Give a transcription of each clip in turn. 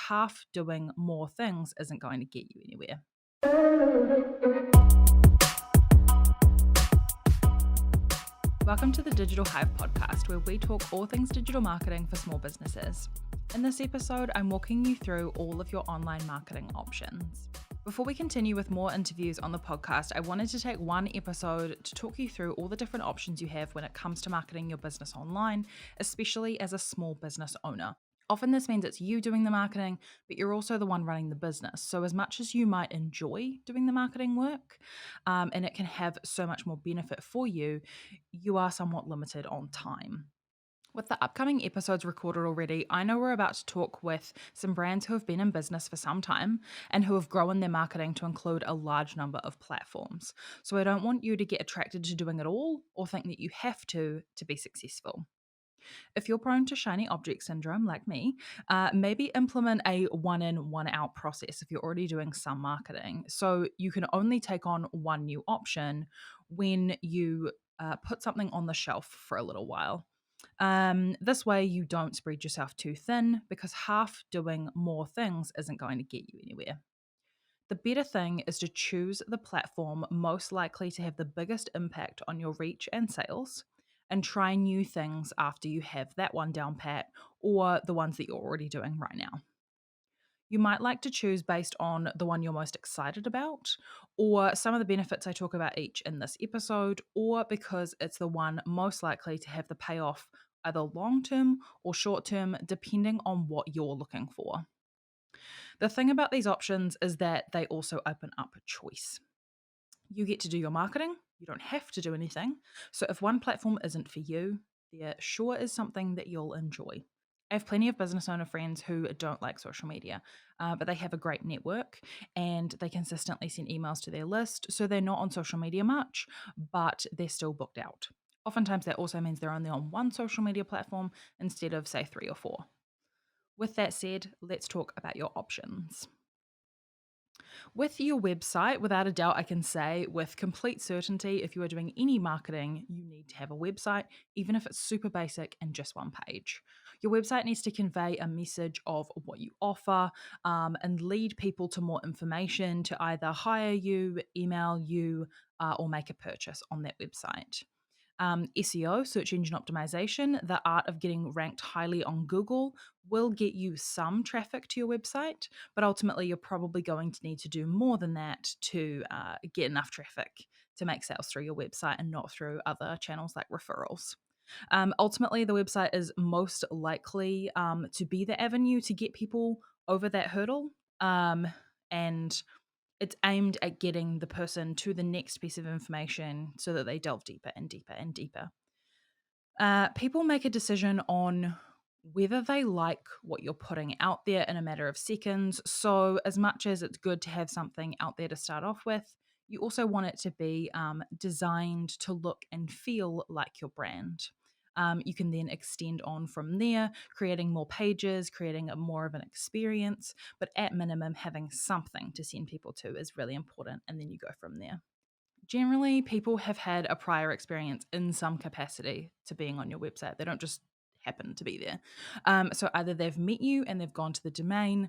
half doing more things isn't going to get you anywhere. Welcome to the Digital Hive Podcast, where we talk all things digital marketing for small businesses. In this episode, I'm walking you through all of your online marketing options. Before we continue with more interviews on the podcast, I wanted to take one episode to talk you through all the different options you have when it comes to marketing your business online, especially as a small business owner. Often this means it's you doing the marketing, but you're also the one running the business. So as much as you might enjoy doing the marketing work, and it can have so much more benefit for you, you are somewhat limited on time. With the upcoming episodes recorded already, I know we're about to talk with some brands who have been in business for some time and who have grown their marketing to include a large number of platforms. So I don't want you to get attracted to doing it all or think that you have to be successful. If you're prone to shiny object syndrome like me, maybe implement a one in, one out process if you're already doing some marketing. So you can only take on one new option when you put something on the shelf for a little while. This way you don't spread yourself too thin, because half doing more things isn't going to get you anywhere. The better thing is to choose the platform most likely to have the biggest impact on your reach and sales, and try new things after you have that one down pat, or the ones that you're already doing right now. You might like to choose based on the one you're most excited about, or some of the benefits I talk about each in this episode, or because it's the one most likely to have the payoff either long term or short term, depending on what you're looking for. The thing about these options is that they also open up choice. You get to do your marketing, you don't have to do anything. So if one platform isn't for you, there sure is something that you'll enjoy. I have plenty of business owner friends who don't like social media, but they have a great network and they consistently send emails to their list. So they're not on social media much, but they're still booked out. Oftentimes that also means they're only on one social media platform instead of, say, 3 or 4. With that said, let's talk about your options. With your website, without a doubt, I can say with complete certainty, if you are doing any marketing, you need to have a website, even if it's super basic and just one page. Your website needs to convey a message of what you offer, and lead people to more information to either hire you, email you, or make a purchase on that website. SEO, search engine optimization, the art of getting ranked highly on Google, will get you some traffic to your website, but ultimately you're probably going to need to do more than that to get enough traffic to make sales through your website and not through other channels like referrals. Ultimately, the website is most likely to be the avenue to get people over that hurdle, and it's aimed at getting the person to the next piece of information so that they delve deeper and deeper and deeper. People make a decision on whether they like what you're putting out there in a matter of seconds. So as much as it's good to have something out there to start off with, you also want it to be designed to look and feel like your brand. You can then extend on from there, creating more pages, creating more of an experience, but at minimum, having something to send people to is really important, and then you go from there. Generally, people have had a prior experience in some capacity to being on your website. They don't just happen to be there. So either they've met you and they've gone to the domain,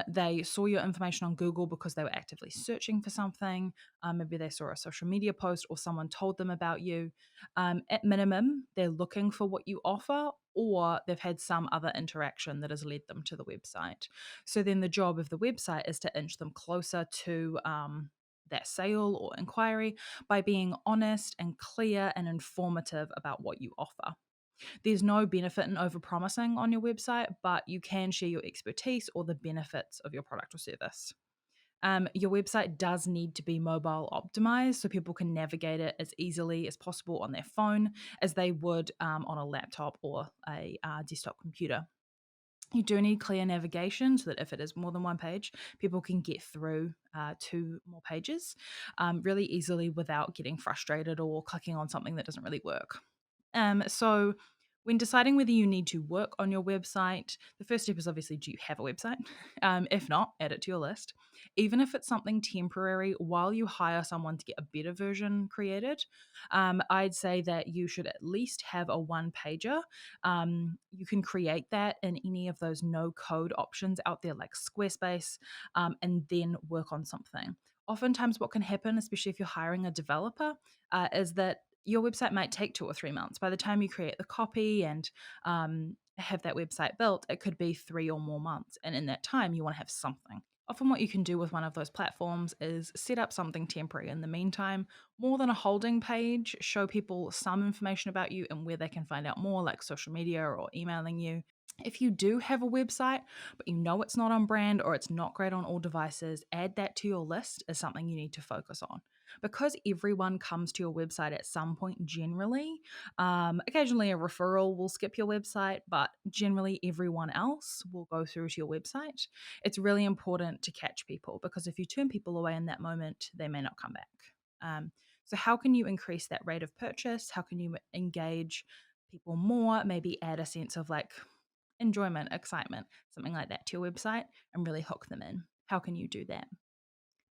they saw your information on Google because they were actively searching for something, maybe they saw a social media post or someone told them about you. At minimum, they're looking for what you offer, or they've had some other interaction that has led them to the website. So then the job of the website is to inch them closer to that sale or inquiry by being honest and clear and informative about what you offer. There's no benefit in overpromising on your website, but you can share your expertise or the benefits of your product or service. Your website does need to be mobile optimized so people can navigate it as easily as possible on their phone as they would on a laptop or a desktop computer. You do need clear navigation so that if it is more than one page, people can get through 2 more pages really easily without getting frustrated or clicking on something that doesn't really work. So When deciding whether you need to work on your website, the first step is obviously, do you have a website? If not, add it to your list. Even if it's something temporary while you hire someone to get a better version created, I'd say that you should at least have a one pager. You can create that in any of those no code options out there like Squarespace, and then work on something. Oftentimes, what can happen, especially if you're hiring a developer, is that your website might take 2 or 3 months. By the time you create the copy and have that website built, it could be 3 or more months. And in that time, you want to have something. Often, what you can do with one of those platforms is set up something temporary in the meantime, more than a holding page, show people some information about you and where they can find out more, like social media or emailing you. If you do have a website, but you know it's not on brand or it's not great on all devices, add that to your list as something you need to focus on. Because everyone comes to your website at some point generally, occasionally a referral will skip your website, but generally everyone else will go through to your website. It's really important to catch people because if you turn people away in that moment, they may not come back. So how can you increase that rate of purchase? How can you engage people more? Maybe add a sense of like enjoyment, excitement, something like that to your website and really hook them in. How can you do that?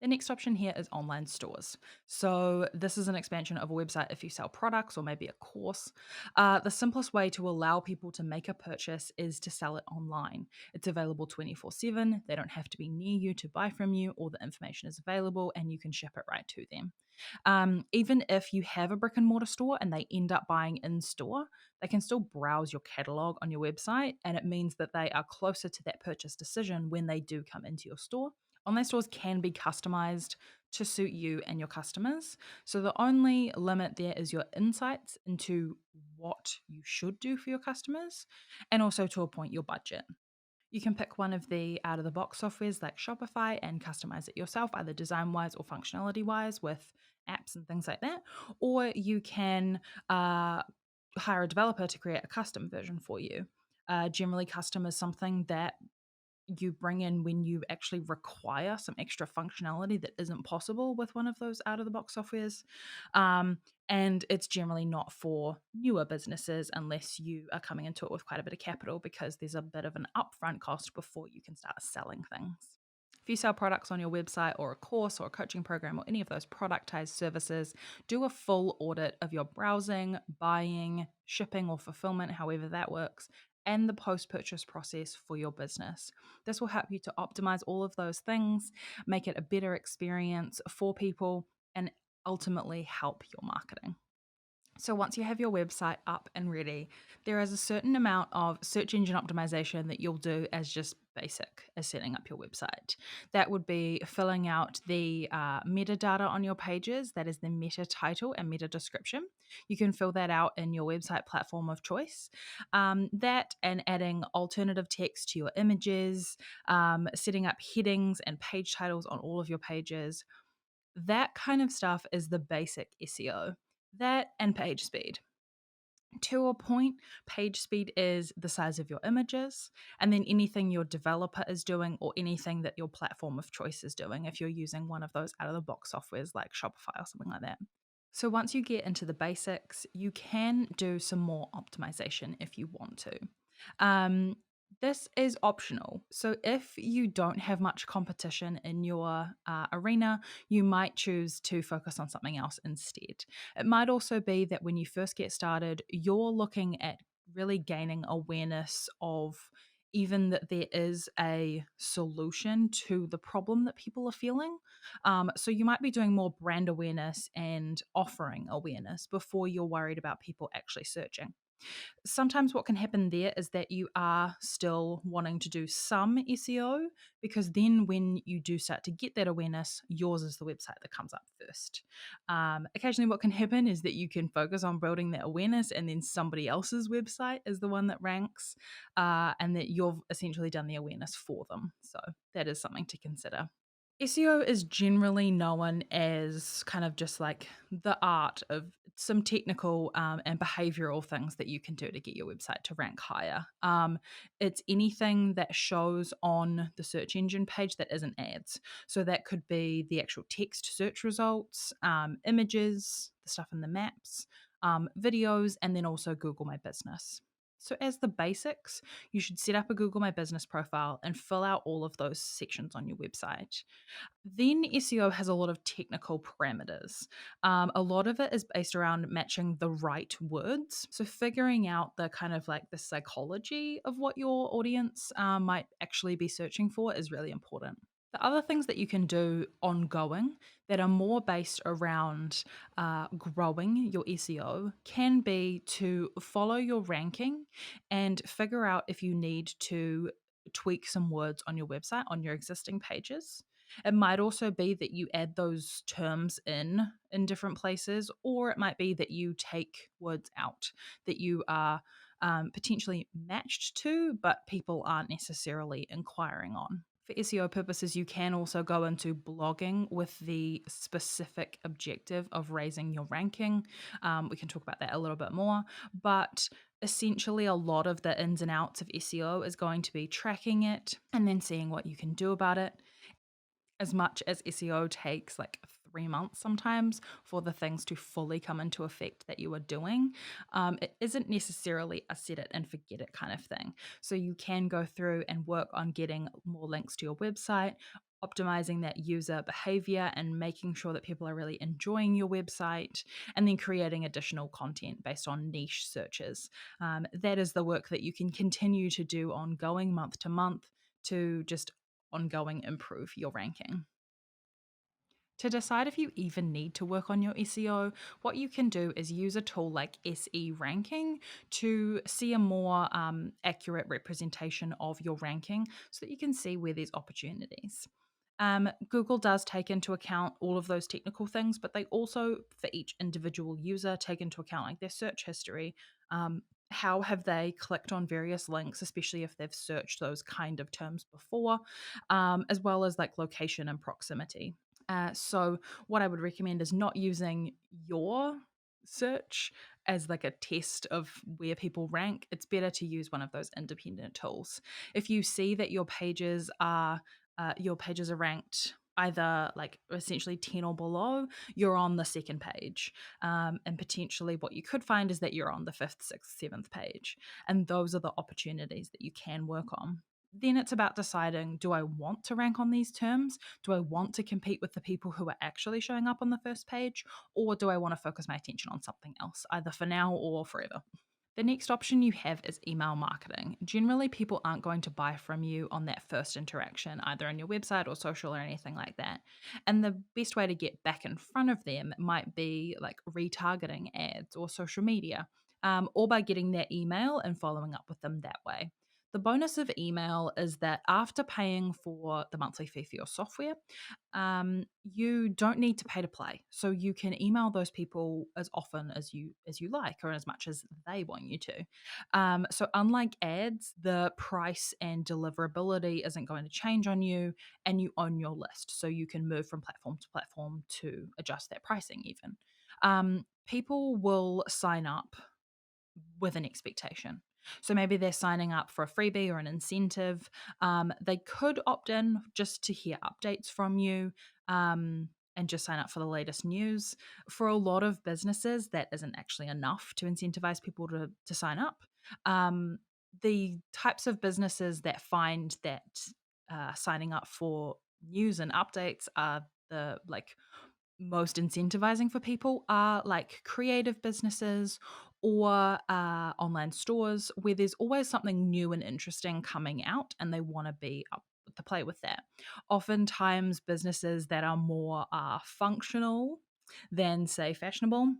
The next option here is online stores. So, this is an expansion of a website if you sell products or maybe a course. The simplest way to allow people to make a purchase is to sell it online. It's available 24/7. They don't have to be near you to buy from you. All the information is available and you can ship it right to them. Even if you have a brick and mortar store and they end up buying in store, they can still browse your catalog on your website, and it means that they are closer to that purchase decision when they do come into your store. Online stores can be customized to suit you and your customers. So the only limit there is your insights into what you should do for your customers and also to a point your budget. You can pick one of the out of the box softwares like Shopify and customize it yourself, either design wise or functionality wise, with apps and things like that. Or you can hire a developer to create a custom version for you. Generally, custom is something that you bring in when you actually require some extra functionality that isn't possible with one of those out of the box softwares. And it's generally not for newer businesses unless you are coming into it with quite a bit of capital because there's a bit of an upfront cost before you can start selling things. If you sell products on your website or a course or a coaching program or any of those productized services, do a full audit of your browsing, buying, shipping, or fulfillment, however that works, and the post purchase process for your business. This will help you to optimize all of those things, make it a better experience for people, and ultimately help your marketing. So once you have your website up and ready, there is a certain amount of search engine optimization that you'll do as just basic as setting up your website. That would be filling out the metadata on your pages, that is the meta title and meta description. You can fill that out in your website platform of choice. That and adding alternative text to your images, setting up headings and page titles on all of your pages. That kind of stuff is the basic SEO. That and page speed. To a point, page speed is the size of your images, and then anything your developer is doing or anything that your platform of choice is doing if you're using one of those out of the box softwares like Shopify or something like that. So once you get into the basics, you can do some more optimization if you want to. Um, this is optional. So if you don't have much competition in your arena, you might choose to focus on something else instead. It might also be that when you first get started, you're looking at really gaining awareness of even that there is a solution to the problem that people are feeling. So you might be doing more brand awareness and offering awareness before you're worried about people actually searching. Sometimes what can happen there is that you are still wanting to do some SEO because then when you do start to get that awareness, yours is the website that comes up first. Occasionally, what can happen is that you can focus on building that awareness and then somebody else's website is the one that ranks, and that you've essentially done the awareness for them. So that is something to consider. SEO is generally known as kind of just like the art of some technical and behavioral things that you can do to get your website to rank higher. It's anything that shows on the search engine page that isn't ads. So that could be the actual text search results, images, the stuff in the maps, videos, and then also Google My Business. So, as the basics, you should set up a Google My Business profile and fill out all of those sections on your website. Then SEO has a lot of technical parameters. A lot of it is based around matching the right words. So figuring out the kind of like the psychology of what your audience might actually be searching for is really important. The other things that you can do ongoing that are more based around growing your SEO can be to follow your ranking and figure out if you need to tweak some words on your website, on your existing pages. It might also be that you add those terms in different places, or it might be that you take words out that you are potentially matched to, but people aren't necessarily inquiring on. For SEO purposes, you can also go into blogging with the specific objective of raising your ranking. We can talk about that a little bit more, but essentially a lot of the ins and outs of SEO is going to be tracking it and then seeing what you can do about it. As much as SEO takes like 3 months sometimes for the things to fully come into effect that you are doing, it isn't necessarily a set it and forget it kind of thing. So you can go through and work on getting more links to your website, optimizing that user behavior and making sure that people are really enjoying your website, and then creating additional content based on niche searches. That is the work that you can continue to do ongoing month to month to just ongoing improve your ranking. To decide if you even need to work on your SEO, what you can do is use a tool like SE Ranking to see a more accurate representation of your ranking so that you can see where there's opportunities. Google does take into account all of those technical things, but they also, for each individual user, take into account like their search history. How have they clicked on various links, especially if they've searched those kind of terms before, as well as like location and proximity. So, what I would recommend is not using your search as like a test of where people rank. It's better to use one of those independent tools. If you see that your pages are ranked either like essentially 10 or below, you're on the second page. And potentially what you could find is that you're on the fifth, sixth, seventh page. And those are the opportunities that you can work on. Then it's about deciding, do I want to rank on these terms? Do I want to compete with the people who are actually showing up on the first page? Or do I want to focus my attention on something else, either for now or forever? The next option you have is email marketing. Generally, people aren't going to buy from you on that first interaction, either on your website or social or anything like that. And the best way to get back in front of them might be like retargeting ads or social media, or by getting their email and following up with them that way. The bonus of email is that after paying for the monthly fee for your software, you don't need to pay to play. So you can email those people as often as you like, or as much as they want you to. So unlike ads, the price and deliverability isn't going to change on you, and you own your list. So you can move from platform to platform to adjust that pricing even. People will sign up with an expectation. So maybe they're signing up for a freebie or an incentive. They could opt in just to hear updates from you, and just sign up for the latest news. For a lot of businesses, that isn't actually enough to incentivize people to sign up. The types of businesses that find that signing up for news and updates are the like most incentivizing for people are like creative businesses or online stores where there's always something new and interesting coming out and they want to be up to play with that. Oftentimes, businesses that are more functional than, say, fashionable,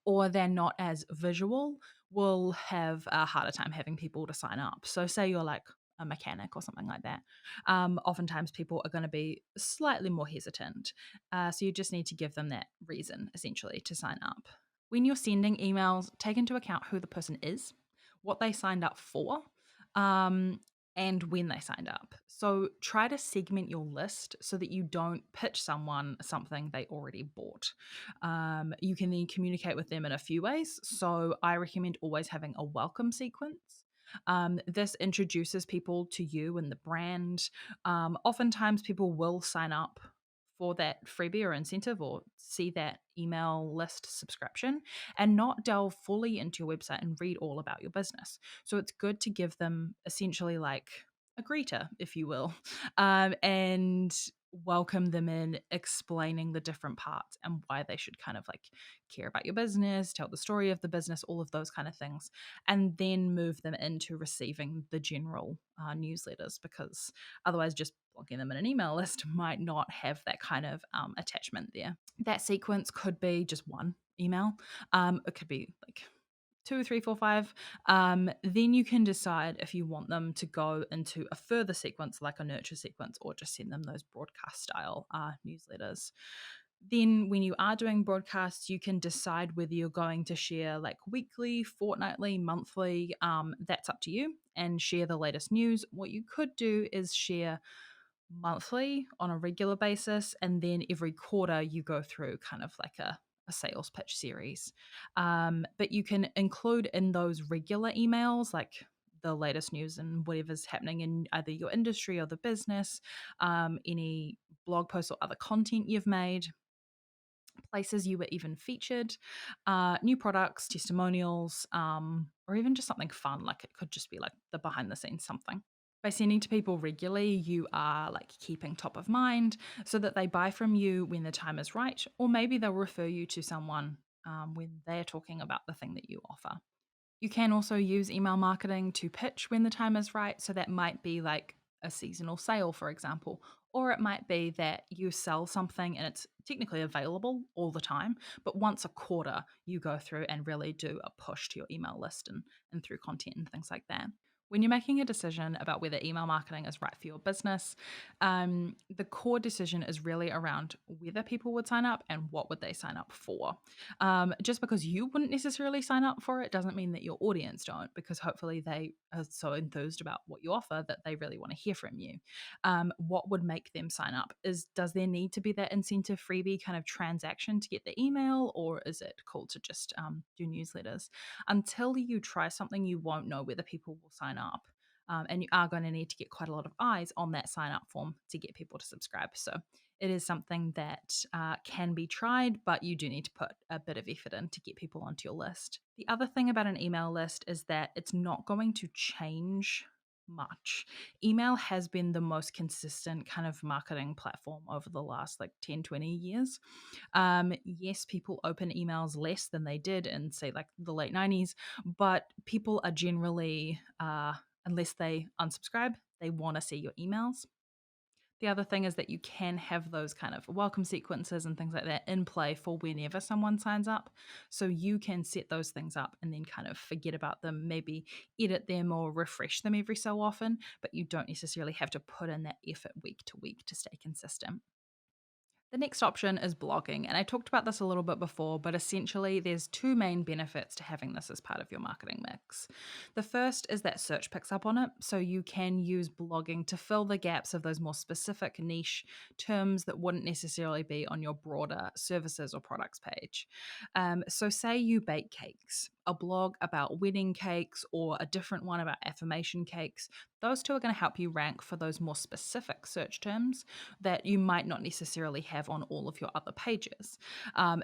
or they're not as visual, will have a harder time having people to sign up. So, say you're like a mechanic or something like that. Oftentimes, people are going to be slightly more hesitant. So, you just need to give them that reason essentially to sign up. When you're sending emails, take into account who the person is, what they signed up for, um, and when they signed up. So try to segment your list so that you don't pitch someone something they already bought. You can then communicate with them in a few ways. So I recommend always having a welcome sequence. This introduces people to you and the brand. Oftentimes, people will sign up for that freebie or incentive or see that email list subscription and not delve fully into your website and read all about your business. So it's good to give them essentially like a greeter, if you will, and welcome them in, explaining the different parts and why they should kind of like care about your business, tell the story of the business, all of those kind of things, and then move them into receiving the general newsletters, because otherwise just blogging them in an email list might not have that kind of attachment there. That sequence could be just one email. It could be like 2, 3, 4, 5. Then you can decide if you want them to go into a further sequence, like a nurture sequence, or just send them those broadcast style newsletters. Then, when you are doing broadcasts, you can decide whether you're going to share like weekly, fortnightly, monthly. That's up to you, and share the latest news. What you could do is share monthly on a regular basis, and then every quarter you go through kind of like a sales pitch series. But you can include in those regular emails like the latest news and whatever's happening in either your industry or the business, any blog posts or other content you've made, places you were even featured, new products, testimonials, or even just something fun. Like it could just be like the behind the scenes something. By sending to people regularly, you are like keeping top of mind so that they buy from you when the time is right, or maybe they'll refer you to someone when they're talking about the thing that you offer. You can also use email marketing to pitch when the time is right. So that might be like a seasonal sale, for example, or it might be that you sell something and it's technically available all the time, but once a quarter, you go through and really do a push to your email list and through content and things like that. When you're making a decision about whether email marketing is right for your business, the core decision is really around whether people would sign up and what would they sign up for. Just because you wouldn't necessarily sign up for it doesn't mean that your audience don't, because hopefully they are so enthused about what you offer that they really want to hear from you. What would make them sign up is, does there need to be that incentive freebie kind of transaction to get the email, or is it cool to just do newsletters? Until you try something, you won't know whether people will sign up. And you are going to need to get quite a lot of eyes on that sign up form to get people to subscribe. So it is something that can be tried, but you do need to put a bit of effort in to get people onto your list. The other thing about an email list is that it's not going to change much. Email has been the most consistent kind of marketing platform over the last like 10, 20 years. Yes, people open emails less than they did in, say, like the late 90s, but people are generally, unless they unsubscribe, they want to see your emails. The other thing is that you can have those kind of welcome sequences and things like that in play for whenever someone signs up. So you can set those things up and then kind of forget about them, maybe edit them or refresh them every so often, but you don't necessarily have to put in that effort week to week to stay consistent. The next option is blogging, and I talked about this a little bit before, but essentially there's two main benefits to having this as part of your marketing mix. The first is that search picks up on it, so you can use blogging to fill the gaps of those more specific niche terms that wouldn't necessarily be on your broader services or products page. So say you bake cakes, a blog about wedding cakes or a different one about affirmation cakes. Those two are going to help you rank for those more specific search terms that you might not necessarily have on all of your other pages.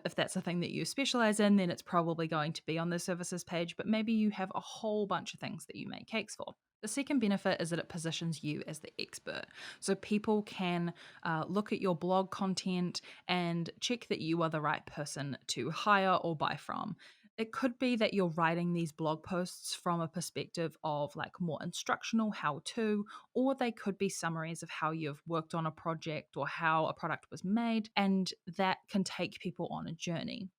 If that's a thing that you specialize in, then it's probably going to be on the services page, but maybe you have a whole bunch of things that you make cakes for. The second benefit is that it positions you as the expert. So people can look at your blog content and check that you are the right person to hire or buy from. It could be that you're writing these blog posts from a perspective of like more instructional how to, or they could be summaries of how you've worked on a project or how a product was made, and that can take people on a journey.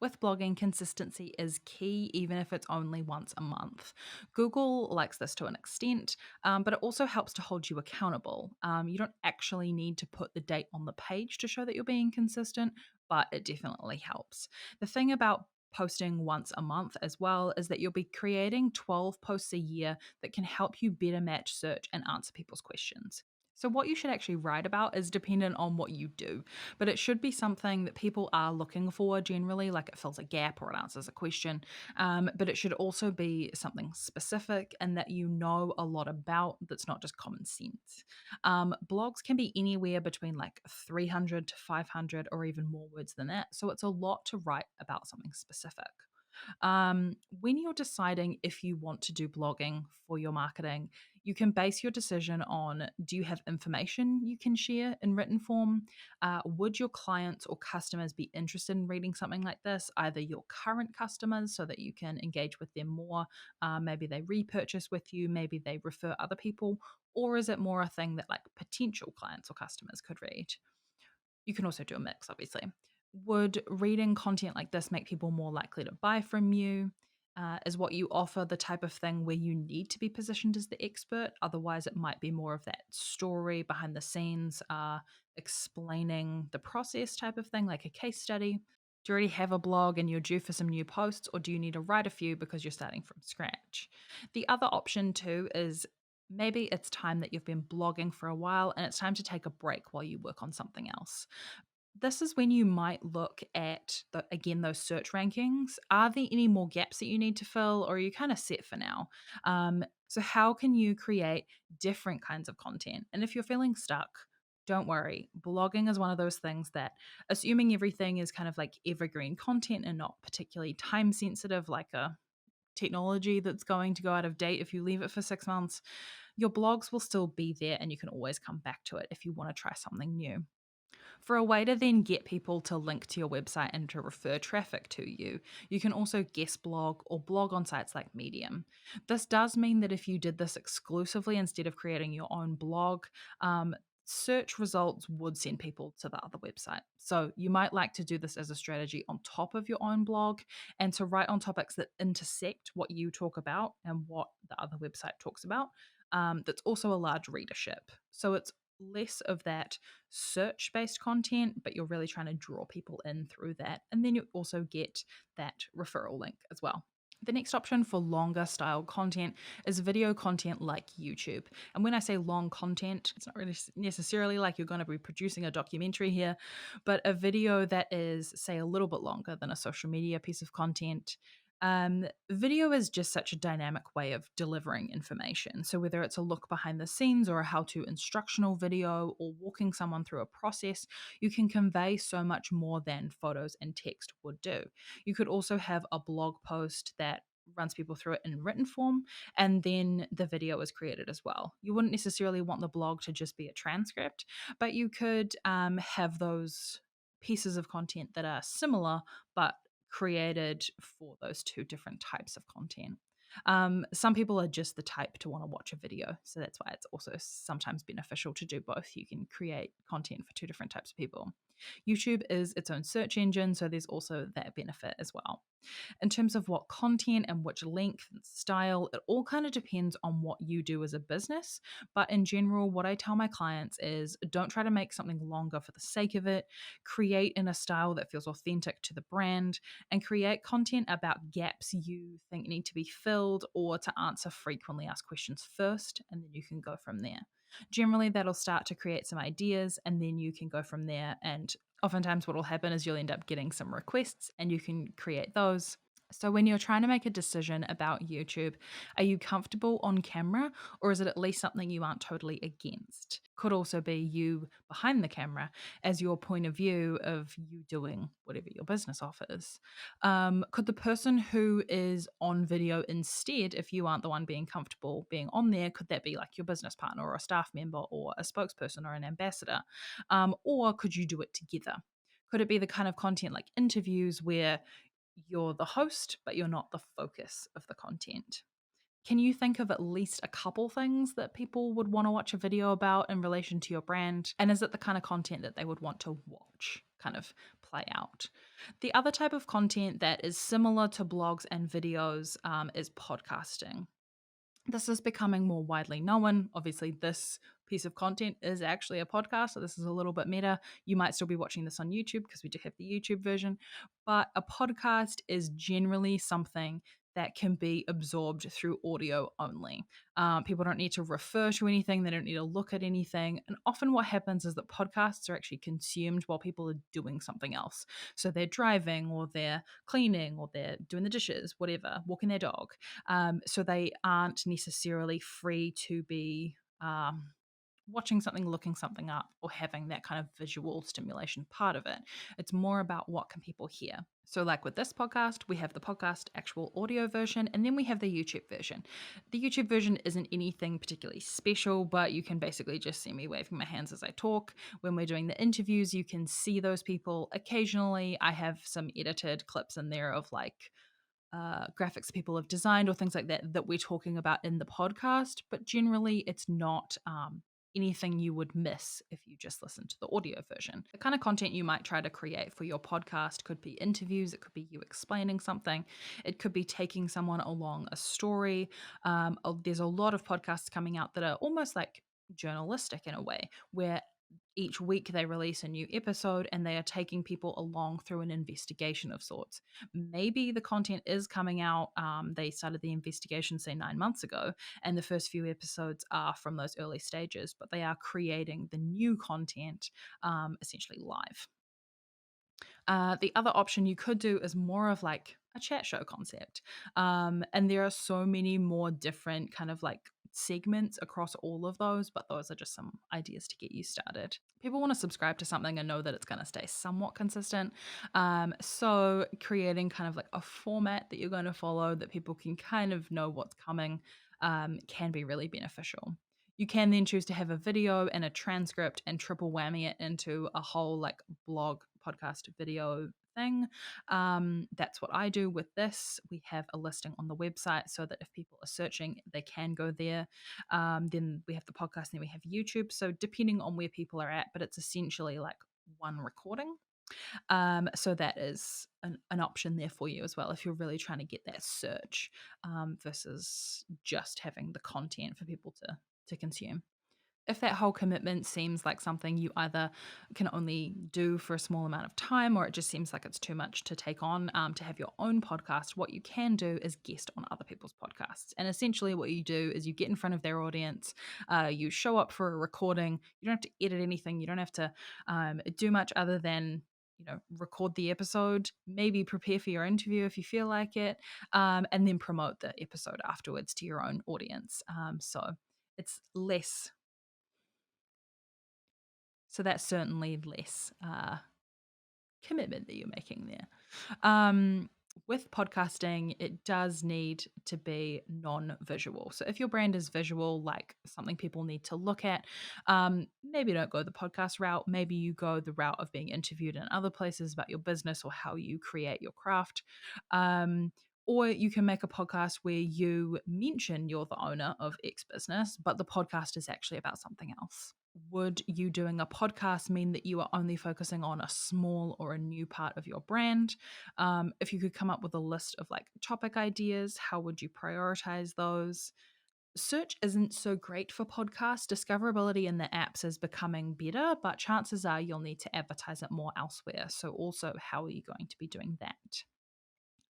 With blogging, consistency is key, even if it's only once a month. Google likes this to an extent, but it also helps to hold you accountable. You don't actually need to put the date on the page to show that you're being consistent, but it definitely helps. The thing about posting once a month as well is that you'll be creating 12 posts a year that can help you better match search and answer people's questions. So, what you should actually write about is dependent on what you do, but it should be something that people are looking for generally, like it fills a gap or it answers a question. But it should also be something specific and that you know a lot about that's not just common sense. Blogs can be anywhere between like 300 to 500 or even more words than that. So, it's a lot to write about something specific. When you're deciding if you want to do blogging for your marketing, you can base your decision on, do you have information you can share in written form? Would your clients or customers be interested in reading something like this? Either your current customers so that you can engage with them more, maybe they repurchase with you, maybe they refer other people, or is it more a thing that like potential clients or customers could read? You can also do a mix, obviously. Would reading content like this make people more likely to buy from you? Is what you offer the type of thing where you need to be positioned as the expert? Otherwise, it might be more of that story behind the scenes, explaining the process type of thing, like a case study. Do you already have a blog and you're due for some new posts, or do you need to write a few because you're starting from scratch? The other option, too, is maybe it's time that you've been blogging for a while and it's time to take a break while you work on something else. This is when you might look at again those search rankings. Are there any more gaps that you need to fill, or are you kind of set for now? So how can you create different kinds of content? And if you're feeling stuck, don't worry. Blogging is one of those things that, assuming everything is kind of like evergreen content and not particularly time sensitive, like a technology that's going to go out of date if you leave it for 6 months, your blogs will still be there and you can always come back to it if you want to try something new. For a way to then get people to link to your website and to refer traffic to you, you can also guest blog or blog on sites like Medium. This does mean that if you did this exclusively instead of creating your own blog, search results would send people to the other website. So you might like to do this as a strategy on top of your own blog and to write on topics that intersect what you talk about and what the other website talks about. That's also a large readership. So it's less of that search based content, but you're really trying to draw people in through that. And then you also get that referral link as well. The next option for longer style content is video content like YouTube. And when I say long content, it's not really necessarily like you're going to be producing a documentary here, but a video that is, say, a little bit longer than a social media piece of content. Video is just such a dynamic way of delivering information. So, whether it's a look behind the scenes or a how to instructional video or walking someone through a process, you can convey so much more than photos and text would do. You could also have a blog post that runs people through it in written form, and then the video is created as well. You wouldn't necessarily want the blog to just be a transcript, but you could have those pieces of content that are similar but created for those two different types of content. Some people are just the type to want to watch a video, so that's why it's also sometimes beneficial to do both. You can create content for two different types of people. YouTube is its own search engine, so there's also that benefit as well. In terms of what content and which length and style, it all kind of depends on what you do as a business. But in general, what I tell my clients is don't try to make something longer for the sake of it. Create in a style that feels authentic to the brand and create content about gaps you think need to be filled or to answer frequently asked questions first, and then you can go from there. Generally, that'll start to create some ideas, and then you can go from there. And oftentimes, what will happen is you'll end up getting some requests, and you can create those. So, when you're trying to make a decision about YouTube, are you comfortable on camera, or is it at least something you aren't totally against? Could also be you behind the camera as your point of view of you doing whatever your business offers. Could the person who is on video instead, if you aren't the one being comfortable being on there, could that be like your business partner or a staff member or a spokesperson or an ambassador? Or could you do it together? Could it be the kind of content like interviews where you're the host, but you're not the focus of the content? Can you think of at least a couple things that people would want to watch a video about in relation to your brand? And is it the kind of content that they would want to watch kind of play out? The other type of content that is similar to blogs and videos is podcasting. This is becoming more widely known. Obviously, this piece of content is actually a podcast, so this is a little bit meta. You might still be watching this on YouTube because we do have the YouTube version, but a podcast is generally something that can be absorbed through audio only. People don't need to refer to anything, they don't need to look at anything. And often what happens is that podcasts are actually consumed while people are doing something else. So they're driving, or they're cleaning, or they're doing the dishes, whatever, walking their dog. So they aren't necessarily free to be watching something, looking something up, or having that kind of visual stimulation part of it. It's more about what can people hear. So like with this podcast, we have the podcast actual audio version, and then we have the YouTube version. The YouTube version isn't anything particularly special, but you can basically just see me waving my hands as I talk. When we're doing the interviews, you can see those people. Occasionally, I have some edited clips in there of like graphics people have designed or things like that that we're talking about in the podcast, but generally it's not anything you would miss if you just listen to the audio version. The kind of content you might try to create for your podcast could be interviews, it could be you explaining something, it could be taking someone along a story. There's a lot of podcasts coming out that are almost like journalistic in a way, where each week they release a new episode and they are taking people along through an investigation of sorts. Maybe the content is coming out, they started the investigation, say 9 months ago, and the first few episodes are from those early stages, but they are creating the new content essentially live. The other option you could do is more of like a chat show concept. And there are so many more different kind of like segments across all of those, but those are just some ideas to get you started. People want to subscribe to something and know that it's going to stay somewhat consistent. So creating kind of like a format that you're going to follow that people can kind of know what's coming can be really beneficial. You can then choose to have a video and a transcript and triple whammy it into a whole like blog, podcast, video thing. That's what I do with this. We have a listing on the website so that if people are searching, they can go there. Then we have the podcast, and then we have YouTube. So depending on where people are at, but it's essentially like one recording. So that is an option there for you as well if you're really trying to get that search versus just having the content for people to consume. If that whole commitment seems like something you either can only do for a small amount of time, or it just seems like it's too much to take on to have your own podcast, what you can do is guest on other people's podcasts. And essentially what you do is you get in front of their audience, you show up for a recording, you don't have to edit anything, you don't have to do much other than record the episode, maybe prepare for your interview if you feel like it, and then promote the episode afterwards to your own audience. It's less. So that's certainly less commitment that you're making there. With podcasting, it does need to be non-visual. So if your brand is visual, like something people need to look at, maybe don't go the podcast route. Maybe you go the route of being interviewed in other places about your business or how you create your craft. Or you can make a podcast where you mention you're the owner of X business, but the podcast is actually about something else. Would you doing a podcast mean that you are only focusing on a small or a new part of your brand? If you could come up with a list of like topic ideas, how would you prioritize those? Search isn't so great for podcasts. Discoverability in the apps is becoming better, but chances are you'll need to advertise it more elsewhere. So also, how are you going to be doing that?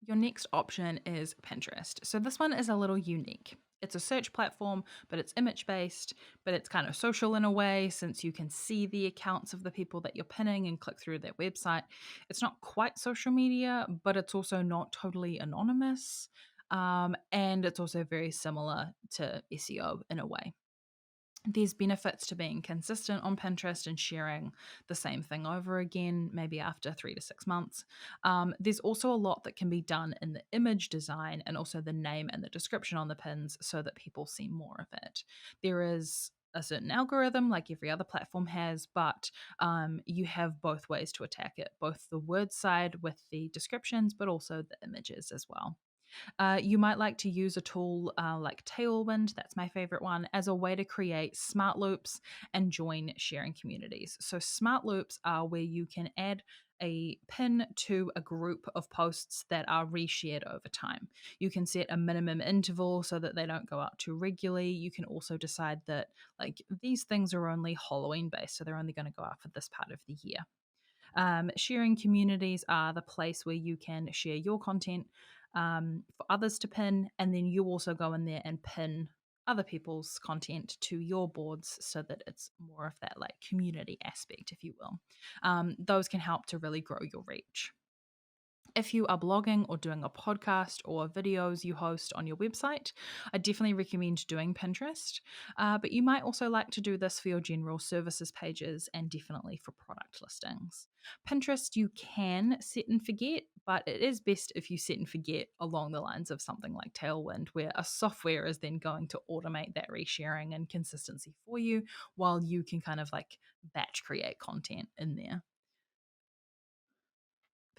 Your next option is Pinterest. So this one is a little unique. It's a search platform, but it's image based, but it's kind of social in a way since you can see the accounts of the people that you're pinning and click through their website. It's not quite social media, but it's also not totally anonymous. And it's also very similar to SEO in a way. There's benefits to being consistent on Pinterest and sharing the same thing over again, maybe after 3 to 6 months. There's also a lot that can be done in the image design and also the name and the description on the pins so that people see more of it. There is a certain algorithm like every other platform has, but you have both ways to attack it, both the word side with the descriptions, but also the images as well. You might like to use a tool like Tailwind, that's my favorite one, as a way to create smart loops and join sharing communities. So, smart loops are where you can add a pin to a group of posts that are reshared over time. You can set a minimum interval so that they don't go out too regularly. You can also decide that, like, these things are only Halloween based, so they're only going to go out for this part of the year. Sharing communities are the place where you can share your content for others to pin. And then you also go in there and pin other people's content to your boards so that it's more of that like community aspect, if you will. Those can help to really grow your reach. If you are blogging or doing a podcast or videos you host on your website, I definitely recommend doing Pinterest. But you might also like to do this for your general services pages and definitely for product listings. Pinterest, you can set and forget, but it is best if you set and forget along the lines of something like Tailwind, where a software is then going to automate that resharing and consistency for you while you can kind of like batch create content in there.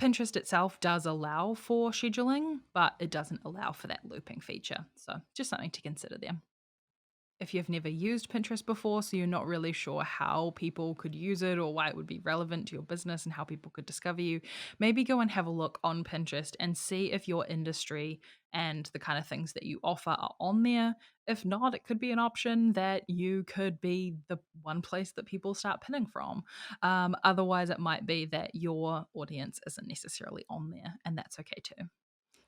Pinterest itself does allow for scheduling, but it doesn't allow for that looping feature. So, just something to consider there. If you've never used Pinterest before, so you're not really sure how people could use it or why it would be relevant to your business and how people could discover you, maybe go and have a look on Pinterest and see if your industry and the kind of things that you offer are on there. If not, it could be an option that you could be the one place that people start pinning from. Otherwise, it might be that your audience isn't necessarily on there, and that's okay too.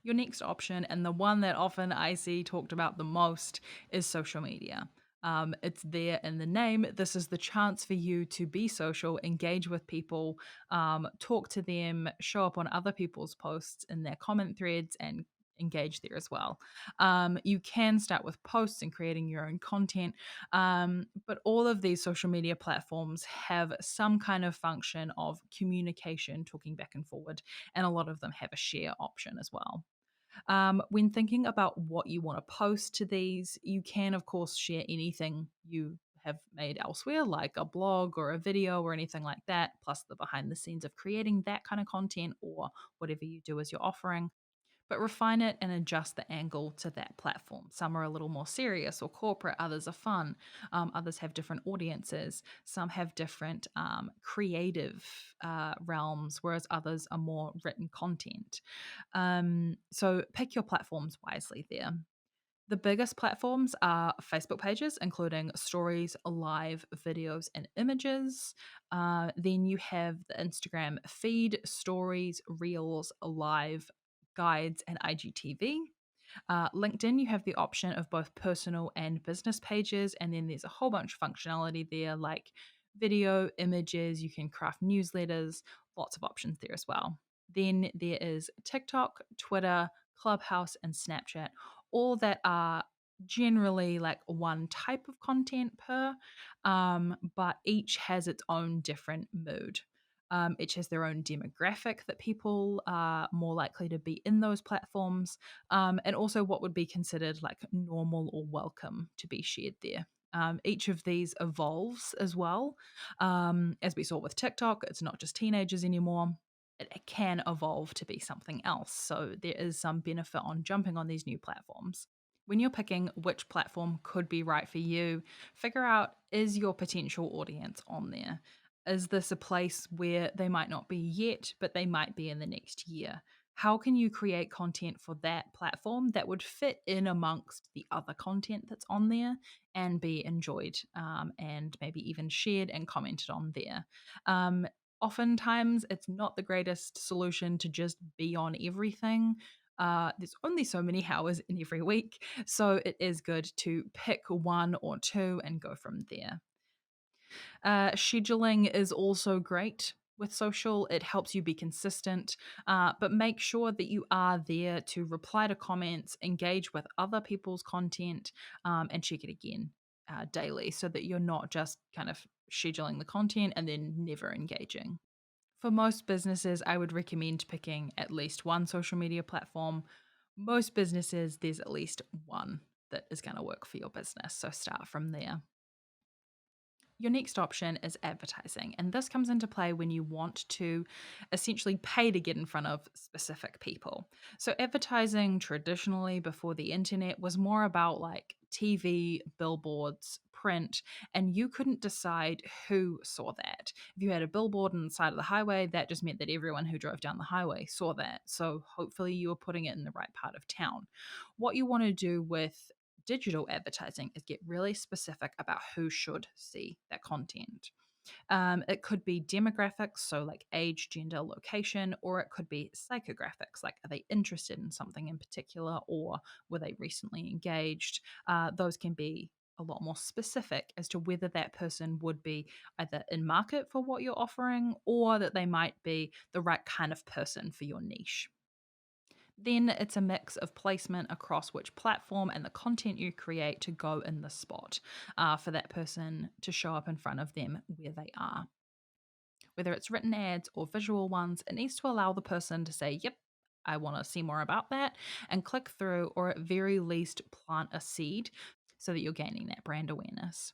Your next option, and the one that often I see talked about the most, is social media. It's there in the name. This is the chance for you to be social, engage with people, talk to them, show up on other people's posts in their comment threads, and engage there as well. You can start with posts and creating your own content, but all of these social media platforms have some kind of function of communication, talking back and forward, and a lot of them have a share option as well. When thinking about what you want to post to these, you can, of course, share anything you have made elsewhere, like a blog or a video or anything like that, plus the behind the scenes of creating that kind of content or whatever you do as your offering. But refine it and adjust the angle to that platform. Some are a little more serious or corporate, others are fun, others have different audiences, some have different creative realms, whereas others are more written content. So pick your platforms wisely there. The biggest platforms are Facebook pages, including stories, live videos, and images. Then you have the Instagram feed, stories, reels, live guides, and IGTV. LinkedIn, you have the option of both personal and business pages, and then there's a whole bunch of functionality there like video, images, you can craft newsletters, lots of options there as well. Then there is TikTok, Twitter, Clubhouse, and Snapchat, all that are generally like one type of content per, but each has its own different mood. Each has their own demographic that people are more likely to be in those platforms, and also what would be considered like normal or welcome to be shared there. Each of these evolves as well. As we saw with TikTok, it's not just teenagers anymore. It can evolve to be something else. So there is some benefit on jumping on these new platforms. When you're picking which platform could be right for you, figure out, is your potential audience on there? Is this a place where they might not be yet, but they might be in the next year? How can you create content for that platform that would fit in amongst the other content that's on there and be enjoyed, and maybe even shared and commented on there? Oftentimes, it's not the greatest solution to just be on everything. There's only so many hours in every week, so it is good to pick one or two and go from there. Scheduling is also great with social. It helps you be consistent, but make sure that you are there to reply to comments, engage with other people's content, and check it again daily so that you're not just kind of scheduling the content and then never engaging. For most businesses, I would recommend picking at least one social media platform. Most businesses, there's at least one that is going to work for your business. So start from there. Your next option is advertising, and this comes into play when you want to essentially pay to get in front of specific people. So, advertising traditionally before the internet was more about like TV, billboards, print, and you couldn't decide who saw that. If you had a billboard on the side of the highway, that just meant that everyone who drove down the highway saw that. So, hopefully, you were putting it in the right part of town. What you want to do with digital advertising is get really specific about who should see that content. It could be demographics, so like age, gender, location, or it could be psychographics, like are they interested in something in particular or were they recently engaged? Those can be a lot more specific as to whether that person would be either in market for what you're offering or that they might be the right kind of person for your niche. Then it's a mix of placement across which platform and the content you create to go in the spot for that person to show up in front of them where they are. Whether it's written ads or visual ones, it needs to allow the person to say, yep, I want to see more about that, and click through, or at very least plant a seed so that you're gaining that brand awareness.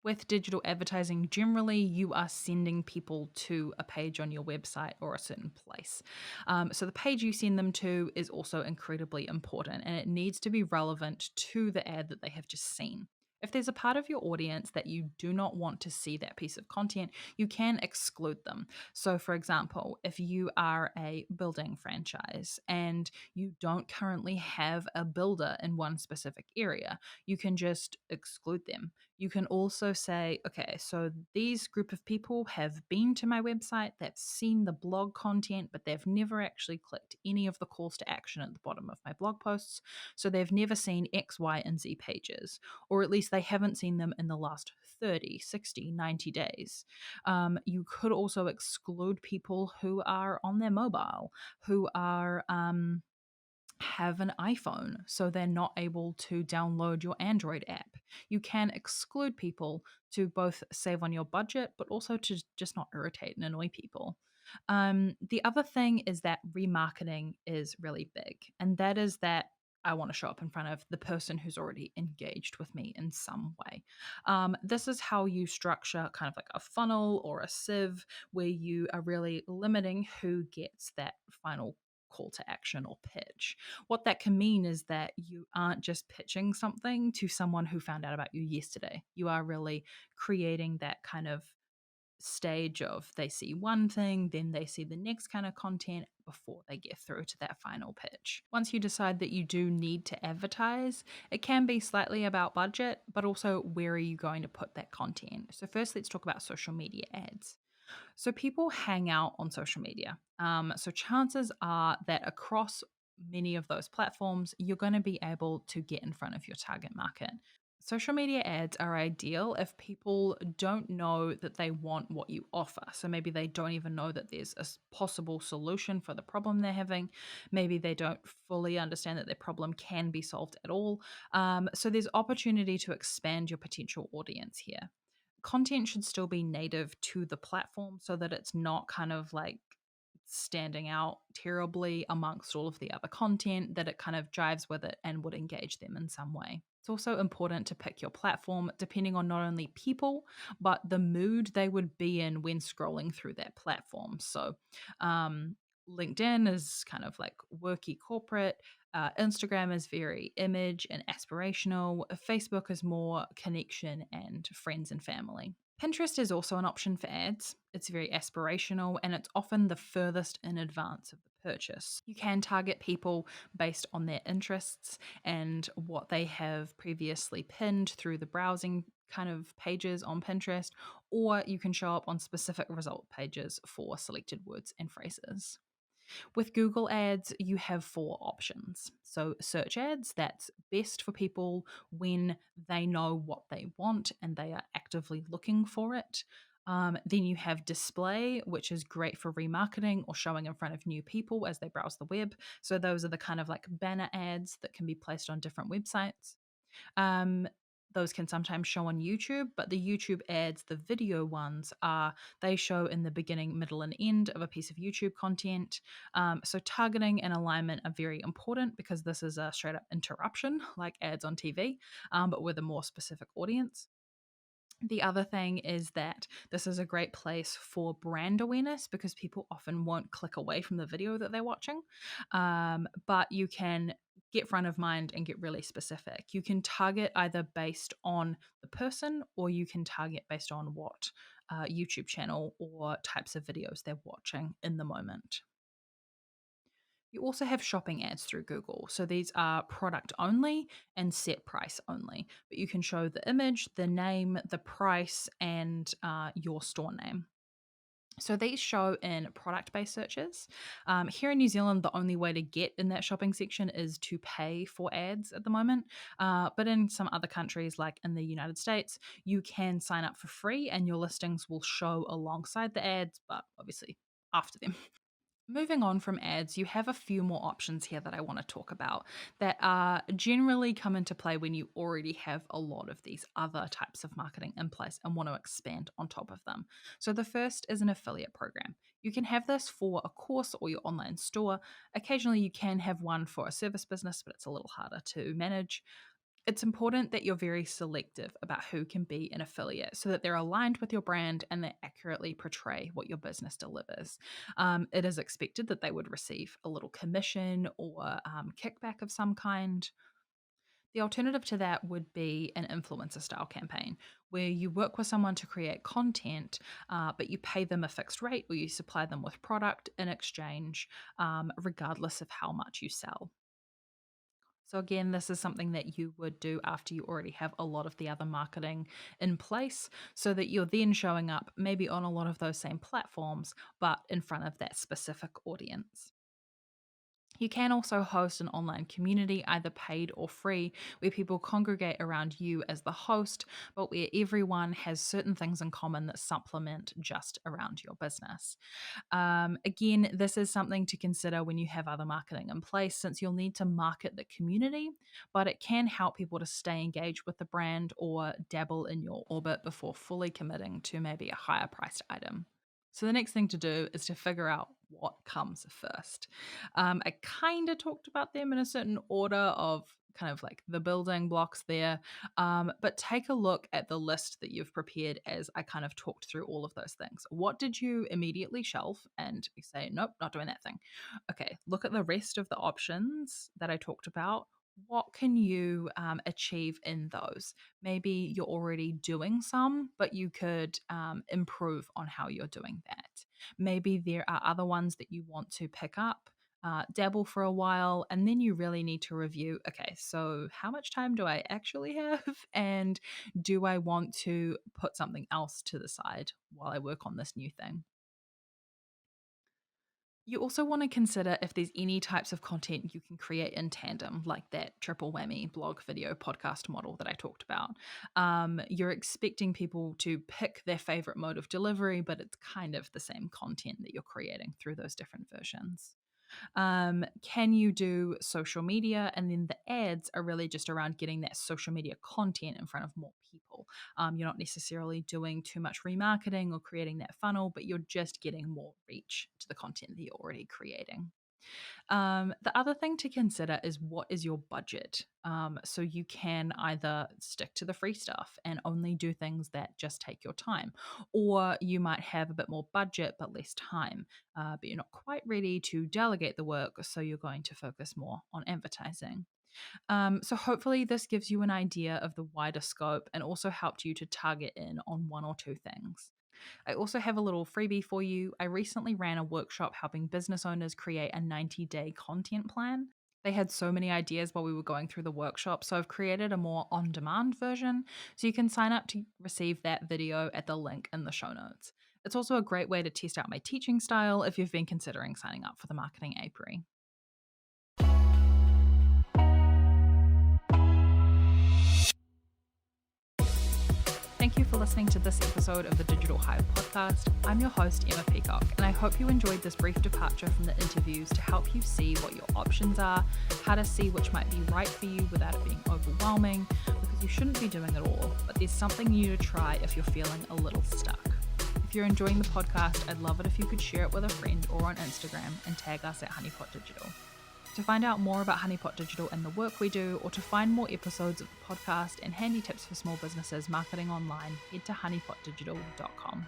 With digital advertising, generally, you are sending people to a page on your website or a certain place. So the page you send them to is also incredibly important and it needs to be relevant to the ad that they have just seen. If there's a part of your audience that you do not want to see that piece of content, you can exclude them. So, for example, if you are a building franchise and you don't currently have a builder in one specific area, you can just exclude them. You can also say, okay, so these group of people have been to my website, they've seen the blog content, but they've never actually clicked any of the calls to action at the bottom of my blog posts. So they've never seen X, Y, and Z pages, or at least they haven't seen them in the last 30, 60, 90 days. You could also exclude people who are on their mobile, who are have an iPhone, so they're not able to download your Android app. You can exclude people to both save on your budget, but also to just not irritate and annoy people. The other thing is that remarketing is really big, and that is that I want to show up in front of the person who's already engaged with me in some way. This is how you structure kind of like a funnel or a sieve where you are really limiting who gets that final call to action or pitch. What that can mean is that you aren't just pitching something to someone who found out about you yesterday. You are really creating that kind of stage of they see one thing, then they see the next kind of content before they get through to that final pitch. Once you decide that you do need to advertise, it can be slightly about budget, but also where are you going to put that content. So, first, let's talk about social media ads. So people hang out on social media. So chances are that across many of those platforms, you're going to be able to get in front of your target market. Social media ads are ideal if people don't know that they want what you offer. So maybe they don't even know that there's a possible solution for the problem they're having. Maybe they don't fully understand that their problem can be solved at all. So there's opportunity to expand your potential audience here. Content should still be native to the platform so that it's not kind of like standing out terribly amongst all of the other content, that it kind of jives with it and would engage them in some way. It's also important to pick your platform depending on not only people, but the mood they would be in when scrolling through that platform. So, um, LinkedIn is kind of like worky corporate. Instagram is very image and aspirational. Facebook is more connection and friends and family. Pinterest is also an option for ads. It's very aspirational and it's often the furthest in advance of the purchase. You can target people based on their interests and what they have previously pinned through the browsing kind of pages on Pinterest, or you can show up on specific result pages for selected words and phrases. With Google Ads, you have four options. So, search ads, that's best for people when they know what they want and they are actively looking for it. Then you have display, which is great for remarketing or showing in front of new people as they browse the web. So, those are the kind of like banner ads that can be placed on different websites. Um, those can sometimes show on YouTube, but the YouTube ads, the video ones, they show in the beginning, middle, and end of a piece of YouTube content. So targeting and alignment are very important because this is a straight up interruption, like ads on TV, but with a more specific audience. The other thing is that this is a great place for brand awareness because people often won't click away from the video that they're watching. But you can get front of mind and get really specific. You can target either based on the person or you can target based on what YouTube channel or types of videos they're watching in the moment. You also have shopping ads through Google. So these are product only and set price only, but you can show the image, the name, the price, and your store name. So these show in product-based searches. Here in New Zealand, the only way to get in that shopping section is to pay for ads at the moment. But in some other countries, like in the United States, you can sign up for free and your listings will show alongside the ads, but obviously after them. Moving on from ads, you have a few more options here that I want to talk about that generally come into play when you already have a lot of these other types of marketing in place and want to expand on top of them. So, the first is an affiliate program. You can have this for a course or your online store. Occasionally, you can have one for a service business, but it's a little harder to manage. It's important that you're very selective about who can be an affiliate so that they're aligned with your brand and they accurately portray what your business delivers. It is expected that they would receive a little commission or kickback of some kind. The alternative to that would be an influencer style campaign where you work with someone to create content, but you pay them a fixed rate or you supply them with product in exchange, regardless of how much you sell. So, again, this is something that you would do after you already have a lot of the other marketing in place so that you're then showing up maybe on a lot of those same platforms, but in front of that specific audience. You can also host an online community, either paid or free, where people congregate around you as the host, but where everyone has certain things in common that supplement just around your business. Again, this is something to consider when you have other marketing in place, since you'll need to market the community, but it can help people to stay engaged with the brand or dabble in your orbit before fully committing to maybe a higher priced item. So the next thing to do is to figure out what comes first. I kind of talked about them in a certain order of kind of like the building blocks there, but take a look at the list that you've prepared as I kind of talked through all of those things. What did you immediately shelve and you say, nope, not doing that thing? Okay, look at the rest of the options that I talked about. What can you achieve in those? Maybe you're already doing some, but you could improve on how you're doing that. Maybe there are other ones that you want to pick up, dabble for a while, and then you really need to review, okay, so how much time do I actually have? And do I want to put something else to the side while I work on this new thing? You also want to consider if there's any types of content you can create in tandem, like that triple whammy blog, video, podcast model that I talked about. You're expecting people to pick their favorite mode of delivery, but it's kind of the same content that you're creating through those different versions. Can you do social media? And then the ads are really just around getting that social media content in front of more people. You're not necessarily doing too much remarketing or creating that funnel, but you're just getting more reach to the content that you're already creating. The other thing to consider is what is your budget? So you can either stick to the free stuff and only do things that just take your time, or you might have a bit more budget but less time, but you're not quite ready to delegate the work, so you're going to focus more on advertising. So hopefully this gives you an idea of the wider scope and also helped you to target in on one or two things. I also have a little freebie for you. I recently ran a workshop helping business owners create a 90-day content plan. They had so many ideas while we were going through the workshop, so I've created a more on demand version. So you can sign up to receive that video at the link in the show notes. It's also a great way to test out my teaching style if you've been considering signing up for the Marketing Apiary. Thank you for listening to this episode of the Digital Hive Podcast. I'm your host, Emma Peacock, and I hope you enjoyed this brief departure from the interviews to help you see what your options are, how to see which might be right for you without it being overwhelming, because you shouldn't be doing it all, but there's something new to try if you're feeling a little stuck. If you're enjoying the podcast, I'd love it if you could share it with a friend or on Instagram and tag us at Honeypot Digital. To find out more about Honeypot Digital and the work we do, or to find more episodes of the podcast and handy tips for small businesses marketing online, head to honeypotdigital.com.